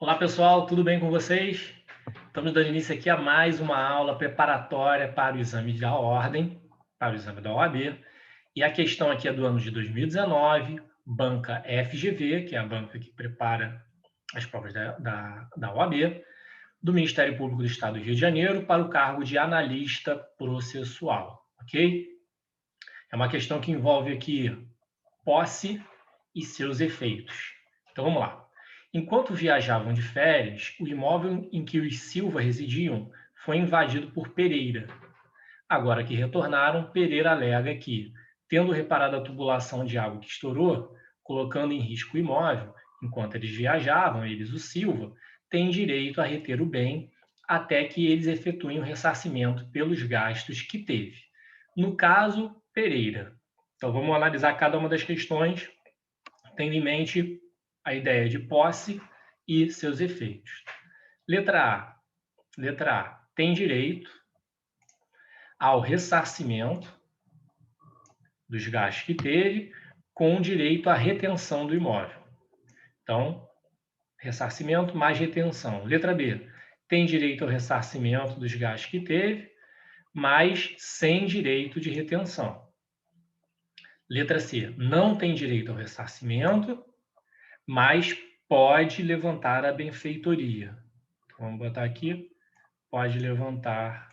Olá pessoal, tudo bem com vocês? Estamos dando início aqui a mais uma aula preparatória para o exame da ordem, para o exame da OAB. E a questão aqui é do ano de 2019, banca FGV, que é a banca que prepara as provas da OAB, do Ministério Público do Estado do Rio de Janeiro para o cargo de analista processual, ok? É uma questão que envolve aqui posse e seus efeitos. Então vamos lá. Enquanto viajavam de férias, o imóvel em que os Silva residiam foi invadido por Pereira. Agora que retornaram, Pereira alega que, tendo reparado a tubulação de água que estourou, colocando em risco o imóvel, enquanto eles viajavam, eles, o Silva, têm direito a reter o bem até que eles efetuem o ressarcimento pelos gastos que teve. No caso, Pereira. Então vamos analisar cada uma das questões tendo em mente a ideia de posse e seus efeitos. Letra A. Tem direito ao ressarcimento dos gastos que teve, com direito à retenção do imóvel. Então, ressarcimento mais retenção. Letra B. Tem direito ao ressarcimento dos gastos que teve, mas sem direito de retenção. Letra C. Não tem direito ao ressarcimento, mas pode levantar a benfeitoria. Então, vamos botar aqui, pode levantar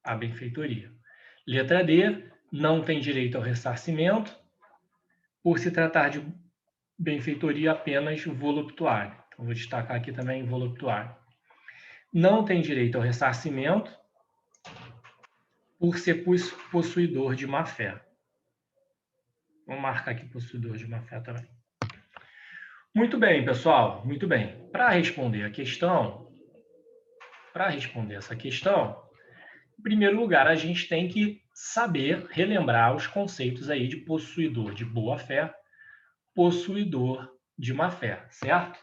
a benfeitoria. Letra D, não tem direito ao ressarcimento, por se tratar de benfeitoria apenas voluptuária. Então, vou destacar aqui também voluptuária. Não tem direito ao ressarcimento, por ser possuidor de má-fé. Vamos marcar aqui possuidor de má-fé também. Muito bem, pessoal, muito bem. Para responder essa questão, em primeiro lugar, a gente tem que saber relembrar os conceitos aí de possuidor de boa-fé, possuidor de má-fé, certo?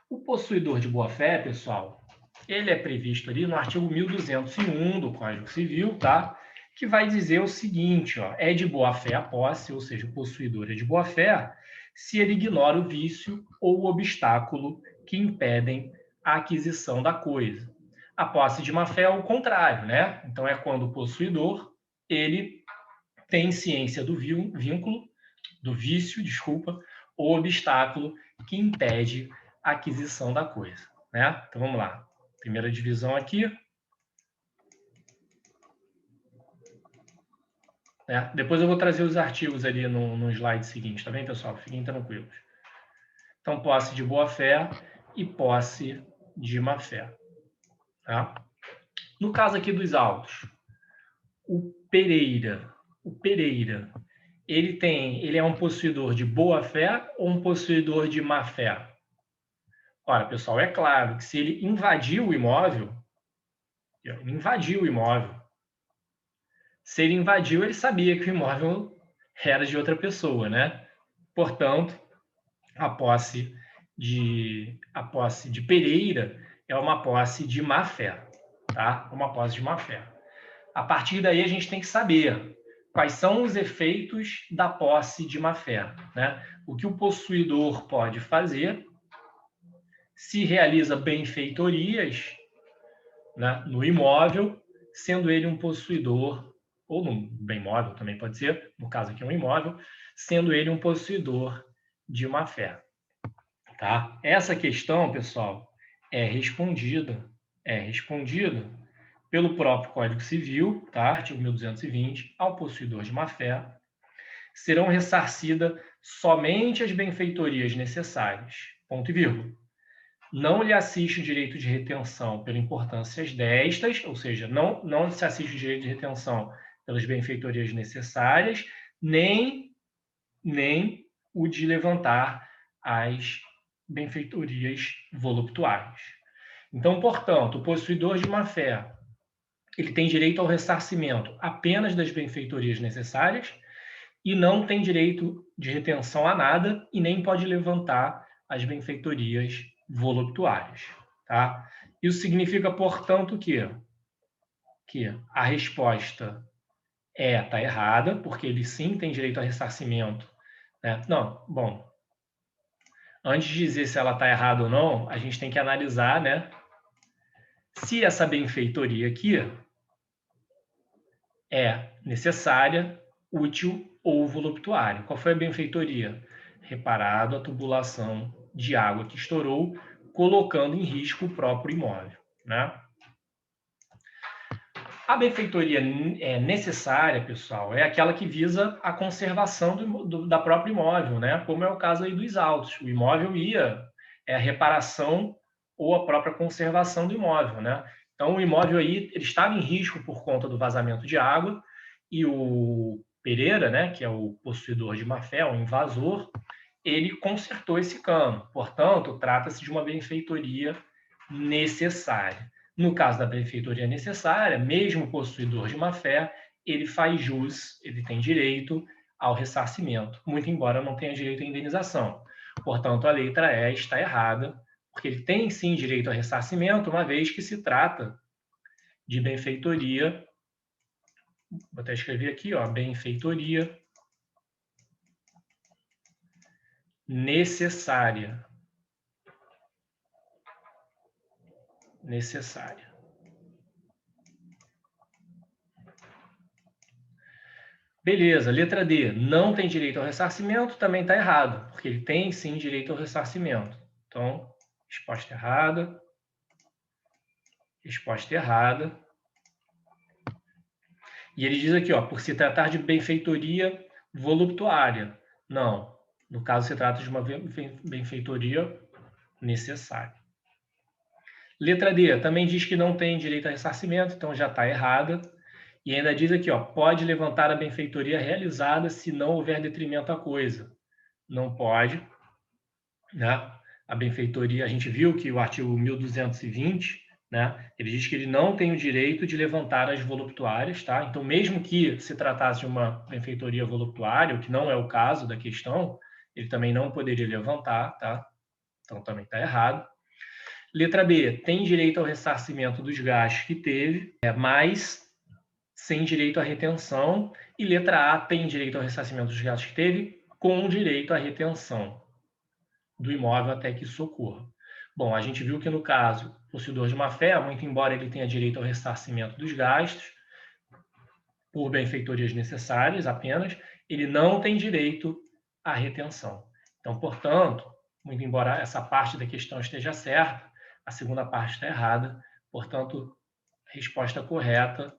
O possuidor de boa-fé, pessoal, ele é previsto ali no artigo 1201 do Código Civil, tá? Que vai dizer o seguinte, ó, é de boa-fé a posse, ou seja, o possuidor é de boa-fé, se ele ignora o vício ou o obstáculo que impedem a aquisição da coisa. A posse de má-fé é o contrário, né? Então é quando o possuidor, ele tem ciência do vínculo, do vício, desculpa, ou obstáculo que impede a aquisição da coisa, né? Então vamos lá. Primeira divisão aqui. Né? Depois eu vou trazer os artigos ali no slide seguinte, tá bem, pessoal? Fiquem tranquilos. Então, posse de boa-fé e posse de má-fé. Tá? No caso aqui dos autos, o Pereira, ele é um possuidor de boa-fé ou um possuidor de má-fé? Ora, pessoal, é claro que se ele invadiu o imóvel, se ele invadiu, ele sabia que o imóvel era de outra pessoa, né? Portanto, a posse de Pereira é uma posse de má-fé, tá? Uma posse de má-fé. A partir daí, a gente tem que saber quais são os efeitos da posse de má-fé, né? O que o possuidor pode fazer, se realiza benfeitorias, né, no imóvel, sendo ele um possuidor, ou no bem móvel também pode ser, no caso aqui é um imóvel, sendo ele um possuidor de má-fé. Tá? Essa questão, pessoal, é respondida pelo próprio Código Civil, tá? Artigo 1220, ao possuidor de má-fé, serão ressarcidas somente as benfeitorias necessárias, ponto e vírgula. Não lhe assiste o direito de retenção pela importância destas, ou seja, não se assiste o direito de retenção pelas benfeitorias necessárias, nem o de levantar as benfeitorias voluptuárias. Então, portanto, o possuidor de má-fé, ele tem direito ao ressarcimento apenas das benfeitorias necessárias e não tem direito de retenção a nada e nem pode levantar as benfeitorias voluptuárias, tá? Isso significa, portanto, que a resposta está errada, porque ele sim tem direito a ressarcimento, né? Não, bom, Antes de dizer se ela está errada ou não, a gente tem que analisar, né, se essa benfeitoria aqui é necessária, útil ou voluptuária. Qual foi a benfeitoria? Reparado a tubulação de água que estourou, colocando em risco o próprio imóvel, né? A benfeitoria necessária, pessoal, é aquela que visa a conservação da própria imóvel, né? Como é o caso aí dos autos. O imóvel a reparação ou a própria conservação do imóvel, né? Então, o imóvel aí ele estava em risco por conta do vazamento de água e o Pereira, né, que é o possuidor de má-fé, o invasor, ele consertou esse cano. Portanto, trata-se de uma benfeitoria necessária. No caso da benfeitoria necessária, mesmo o possuidor de má-fé, ele faz jus, ele tem direito ao ressarcimento, muito embora não tenha direito à indenização. Portanto, a letra E está errada, porque ele tem sim direito ao ressarcimento, uma vez que se trata de benfeitoria, vou até escrever aqui, ó, benfeitoria necessária. Necessária. Beleza, letra D, não tem direito ao ressarcimento, também está errado, porque ele tem sim direito ao ressarcimento. Então, resposta errada. Resposta errada. E ele diz aqui, ó, por se tratar de benfeitoria voluptuária. Não, no caso se trata de uma benfeitoria necessária. Letra D, também diz que não tem direito a ressarcimento, então já está errada. E ainda diz aqui, ó, pode levantar a benfeitoria realizada se não houver detrimento à coisa. Não pode, né? A benfeitoria, a gente viu que o artigo 1220, né, ele diz que ele não tem o direito de levantar as voluptuárias, tá? Então, mesmo que se tratasse de uma benfeitoria voluptuária, o que não é o caso da questão, ele também não poderia levantar, tá? Então, também está errado. Letra B, tem direito ao ressarcimento dos gastos que teve, mas sem direito à retenção. E letra A, tem direito ao ressarcimento dos gastos que teve, com direito à retenção do imóvel até que isso ocorra. Bom, a gente viu que no caso, o possuidor de má-fé, muito embora ele tenha direito ao ressarcimento dos gastos, por benfeitorias necessárias apenas, ele não tem direito à retenção. Então, portanto, muito embora essa parte da questão esteja certa, a segunda parte está errada. Portanto, resposta correta,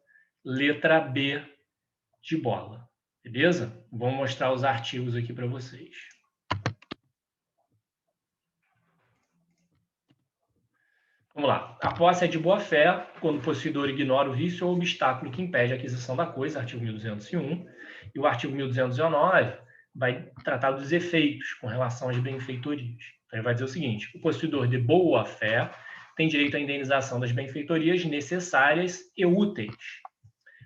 letra B de bola. Beleza? Vou mostrar os artigos aqui para vocês. Vamos lá. A posse é de boa-fé quando o possuidor ignora o vício ou obstáculo que impede a aquisição da coisa, artigo 1201. E o artigo 1219 vai tratar dos efeitos com relação às benfeitorias. Então, ele vai dizer o seguinte: o possuidor de boa-fé tem direito à indenização das benfeitorias necessárias e úteis,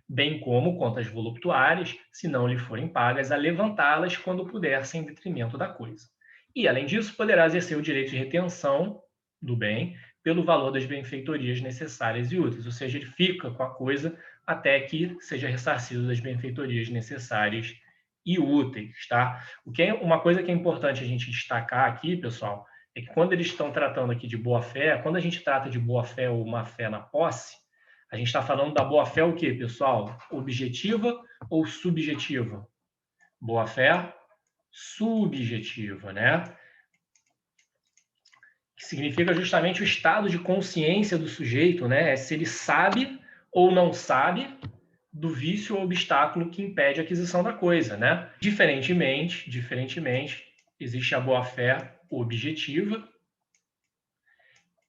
bem como contas voluptuárias, se não lhe forem pagas, a levantá-las quando puder, sem detrimento da coisa. E, além disso, poderá exercer o direito de retenção do bem pelo valor das benfeitorias necessárias e úteis, ou seja, ele fica com a coisa até que seja ressarcido das benfeitorias necessárias e úteis, tá? Uma coisa que é importante a gente destacar aqui, pessoal, é que quando eles estão tratando aqui de boa-fé, quando a gente trata de boa-fé ou má-fé na posse, a gente está falando da boa-fé o quê, pessoal? Objetiva ou subjetiva? Boa-fé subjetiva, né? Que significa justamente o estado de consciência do sujeito, né? É se ele sabe ou não sabe do vício ou obstáculo que impede a aquisição da coisa, né? Diferentemente, existe a boa-fé objetiva,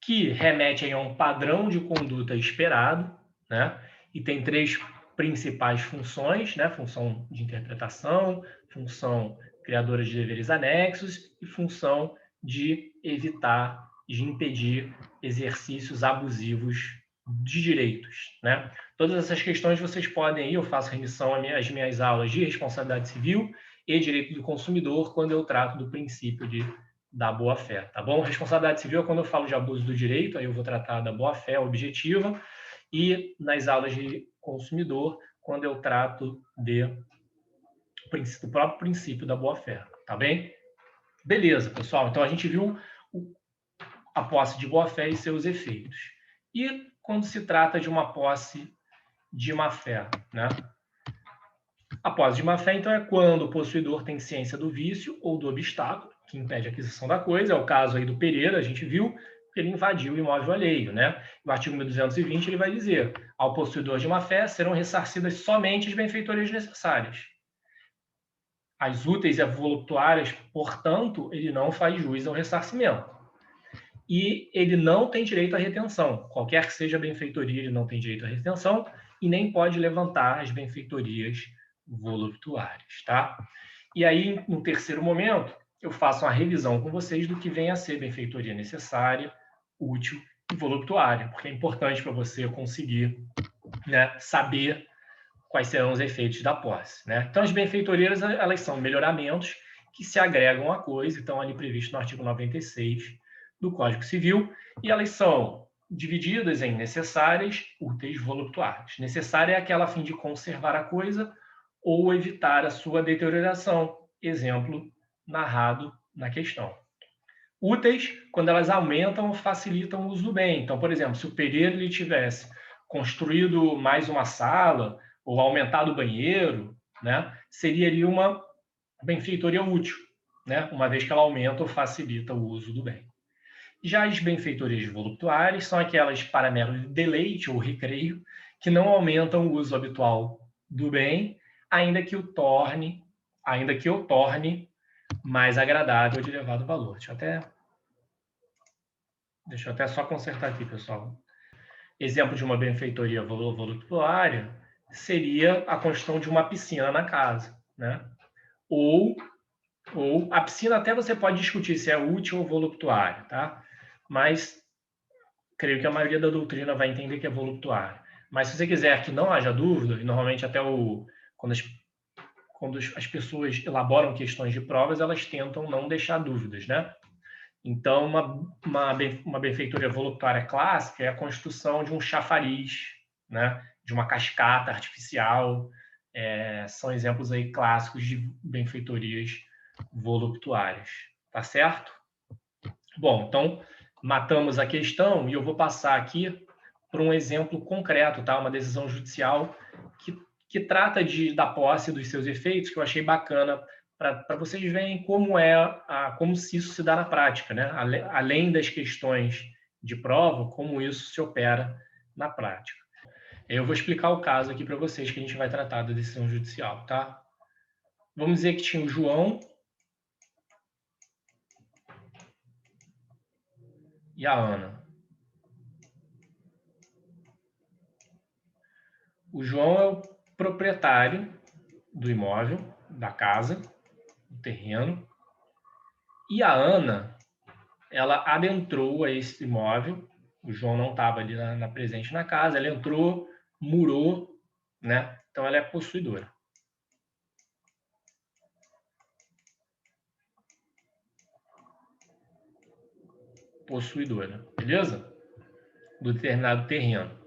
que remete a um padrão de conduta esperado, né? E tem três principais funções, né? Função de interpretação, função criadora de deveres anexos e função de evitar, de impedir exercícios abusivos de direitos, né? Todas essas questões vocês podem eu faço remissão às minhas aulas de responsabilidade civil e direito do consumidor quando eu trato do princípio da boa-fé, tá bom? Responsabilidade civil é quando eu falo de abuso do direito, aí eu vou tratar da boa-fé objetiva, e nas aulas de consumidor, quando eu trato do próprio princípio da boa-fé, tá bem? Beleza, pessoal. Então, a gente viu a posse de boa-fé e seus efeitos. E quando se trata de uma posse de má-fé, né? A posse de má-fé, então, é quando o possuidor tem ciência do vício ou do obstáculo que impede a aquisição da coisa. É o caso aí do Pereira, a gente viu, que ele invadiu o imóvel alheio, né? O artigo 1220 ele vai dizer: ao possuidor de má-fé serão ressarcidas somente as benfeitorias necessárias. As úteis e voluptuárias, portanto, ele não faz jus ao ressarcimento. E ele não tem direito à retenção. Qualquer que seja a benfeitoria, ele não tem direito à retenção e nem pode levantar as benfeitorias voluptuárias, tá? E aí, no terceiro momento, eu faço uma revisão com vocês do que vem a ser benfeitoria necessária, útil e voluptuária, porque é importante para você conseguir, né, saber quais serão os efeitos da posse, né? Então, as benfeitorias, elas são melhoramentos que se agregam à coisa, estão ali previstos no artigo 96 do Código Civil, e elas são divididas em necessárias, úteis e voluptuárias. Necessária é aquela a fim de conservar a coisa ou evitar a sua deterioração, exemplo narrado na questão. Úteis, quando elas aumentam ou facilitam o uso do bem. Então, por exemplo, se o Pereira ele tivesse construído mais uma sala ou aumentado o banheiro, né, seria ali uma benfeitoria útil, né, uma vez que ela aumenta ou facilita o uso do bem. Já as benfeitorias voluptuárias são aquelas para mero deleite ou recreio, que não aumentam o uso habitual do bem, ainda que o torne mais agradável de elevado valor. Deixa eu até só consertar aqui, pessoal. Exemplo de uma benfeitoria voluptuária seria a construção de uma piscina na casa, né? Ou a piscina até você pode discutir se é útil ou voluptuária, tá? Mas creio que a maioria da doutrina vai entender que é voluptuária. Mas se você quiser que não haja dúvida, e normalmente até quando as pessoas elaboram questões de provas, elas tentam não deixar dúvidas, né? Então, uma benfeitoria voluptuária clássica é a construção de um chafariz, né? De uma cascata artificial. São exemplos aí clássicos de benfeitorias voluptuárias. Tá certo? Bom, então, matamos a questão e eu vou passar aqui para um exemplo concreto, tá? Uma decisão judicial que trata da posse dos seus efeitos, que eu achei bacana para vocês verem como se isso se dá na prática, né? Além das questões de prova, como isso se opera na prática. Eu vou explicar o caso aqui para vocês que a gente vai tratar da decisão judicial, tá? Vamos dizer que tinha o João e a Ana. O João é o proprietário do imóvel, da casa, do terreno, e a Ana, ela adentrou a esse imóvel. O João não estava ali presente na casa, ela entrou, murou, né? Então ela é possuidora. Possuidora, beleza? Do determinado terreno.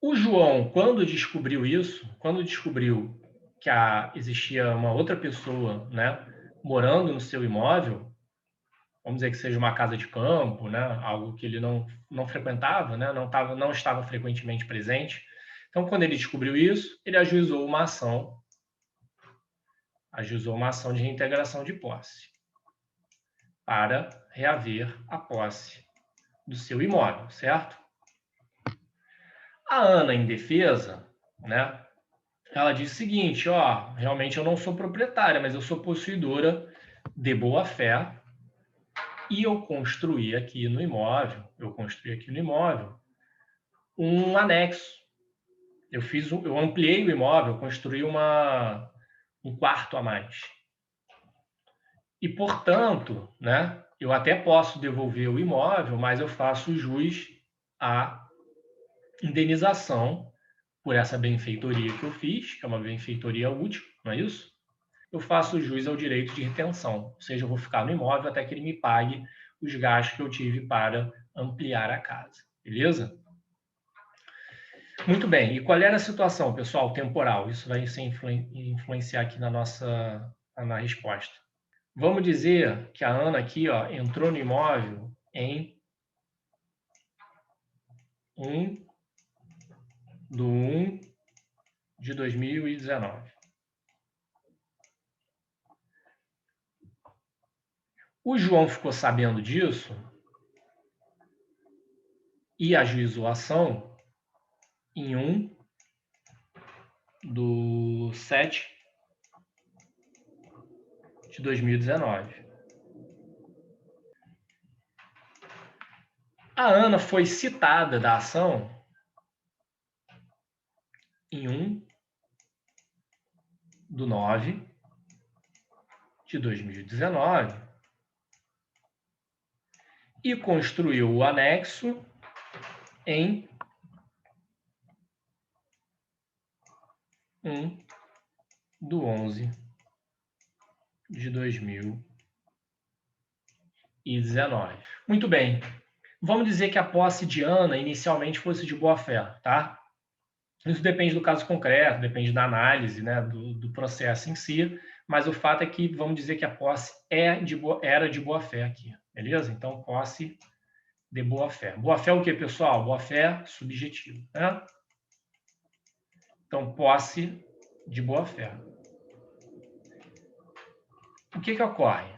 O João, quando descobriu isso, quando descobriu que existia uma outra pessoa, né, morando no seu imóvel, vamos dizer que seja uma casa de campo, né, algo que ele não frequentava, né, não estava frequentemente presente. Então, quando ele descobriu isso, ele ajuizou uma ação de reintegração de posse para reaver a posse do seu imóvel, certo? A Ana, em defesa, né, ela diz o seguinte: realmente eu não sou proprietária, mas eu sou possuidora de boa fé e eu construí aqui no imóvel um anexo. Eu ampliei o imóvel, construí um quarto a mais. E, portanto, né, eu até posso devolver o imóvel, mas eu faço jus à indenização por essa benfeitoria que eu fiz, que é uma benfeitoria útil, não é isso? Eu faço jus ao direito de retenção, ou seja, eu vou ficar no imóvel até que ele me pague os gastos que eu tive para ampliar a casa, beleza? Muito bem, e qual era a situação, pessoal, temporal? Isso vai influenciar aqui na resposta. Vamos dizer que a Ana aqui, ó, entrou no imóvel em 1/1/2019. O João ficou sabendo disso e ajuizou a ação em 1/7/2019. A Ana foi citada da ação em 1/9/2019 e construiu o anexo em 1/11/2019. Muito bem. Vamos dizer que a posse de Ana inicialmente fosse de boa-fé, tá? Isso depende do caso concreto, depende da análise, né, do processo em si, mas o fato é que vamos dizer que a posse era de boa-fé aqui, beleza? Então, posse de boa-fé. Boa-fé é o que, pessoal? Boa-fé subjetivo, né? Então, posse de boa-fé. O que ocorre?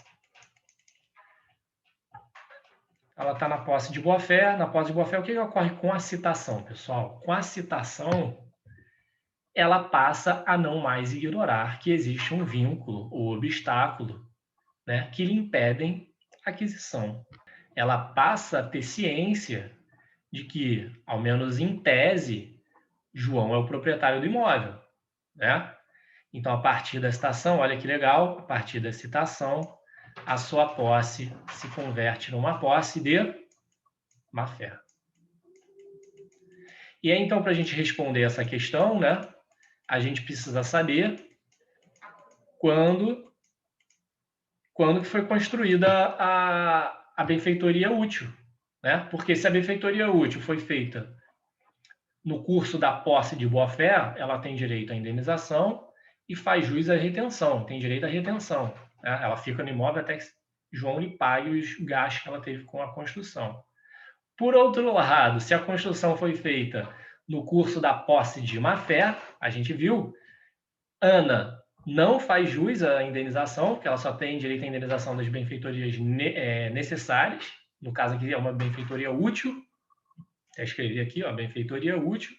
Ela está na posse de boa-fé. Na posse de boa-fé, o que ocorre com a citação, pessoal? Com a citação, ela passa a não mais ignorar que existe um vínculo ou obstáculo, né, que lhe impedem a aquisição. Ela passa a ter ciência de que, ao menos em tese, João é o proprietário do imóvel, né? Então, a partir da citação, olha que legal, a partir da citação, a sua posse se converte numa posse de má-fé. E aí, então, para a gente responder essa questão, né, a gente precisa saber quando que foi construída a benfeitoria útil, né? Porque se a benfeitoria útil foi feita no curso da posse de boa-fé, ela tem direito à indenização e faz jus à retenção, tem direito à retenção, né? Ela fica no imóvel até que João lhe pague os gastos que ela teve com a construção. Por outro lado, se a construção foi feita no curso da posse de má-fé, a gente viu, Ana não faz jus à indenização, porque ela só tem direito à indenização das benfeitorias necessárias, no caso aqui é uma benfeitoria útil, até escrevi aqui, ó, benfeitoria útil,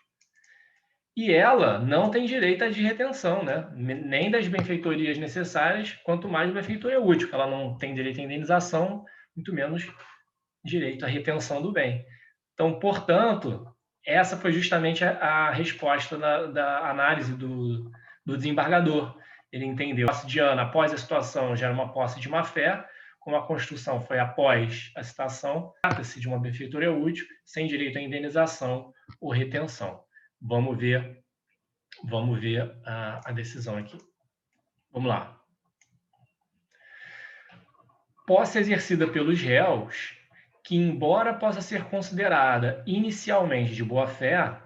e ela não tem direito à de retenção, né? Nem das benfeitorias necessárias, quanto mais benfeitoria útil, ela não tem direito à indenização, muito menos direito à retenção do bem. Então, portanto, essa foi justamente a resposta da análise do desembargador. Ele entendeu que a posse de Ana, após a situação, já era uma posse de má-fé, como a construção foi após a citação, trata-se de uma benfeitoria útil, sem direito à indenização ou retenção. Vamos ver a decisão aqui. Vamos lá. Posse exercida pelos réus, que, embora possa ser considerada inicialmente de boa-fé,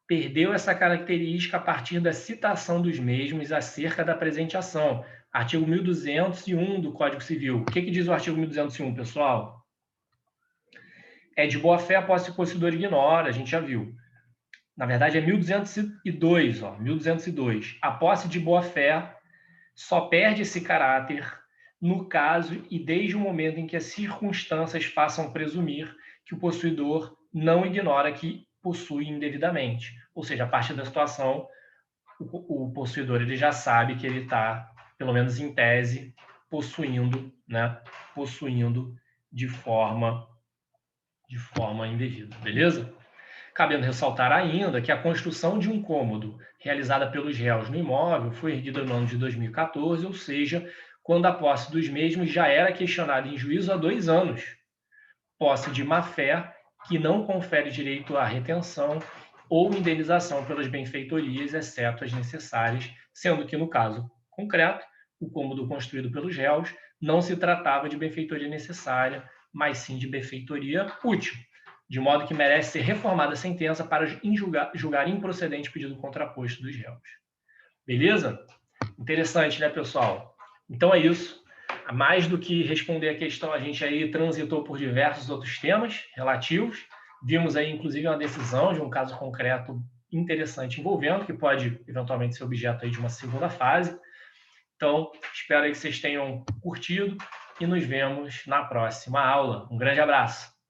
perdeu essa característica a partir da citação dos mesmos acerca da presente ação. Artigo 1201 do Código Civil. O que diz o artigo 1201, pessoal? É de boa-fé a posse que o possuidor ignora, a gente já viu. Na verdade, é 1202, ó, 1202. A posse de boa-fé só perde esse caráter no caso e desde o momento em que as circunstâncias façam presumir que o possuidor não ignora que possui indevidamente. Ou seja, a partir da situação, o possuidor ele já sabe que ele está, pelo menos em tese, possuindo, né? Possuindo de forma indevida, beleza? Cabendo ressaltar ainda que a construção de um cômodo realizada pelos réus no imóvel foi erguida no ano de 2014, ou seja, quando a posse dos mesmos já era questionada em juízo há 2 anos. Posse de má-fé que não confere direito à retenção ou indenização pelas benfeitorias, exceto as necessárias, sendo que, no caso concreto, o cômodo construído pelos réus não se tratava de benfeitoria necessária, mas sim de benfeitoria útil, de modo que merece ser reformada a sentença para julgar improcedente o pedido contraposto dos réus. Beleza? Interessante, né, pessoal? Então é isso. mais do que responder a questão, a gente aí transitou por diversos outros temas relativos. Vimos aí, inclusive, uma decisão de um caso concreto interessante envolvendo, que pode, eventualmente, ser objeto aí de uma segunda fase. Então, espero aí que vocês tenham curtido e nos vemos na próxima aula. Um grande abraço!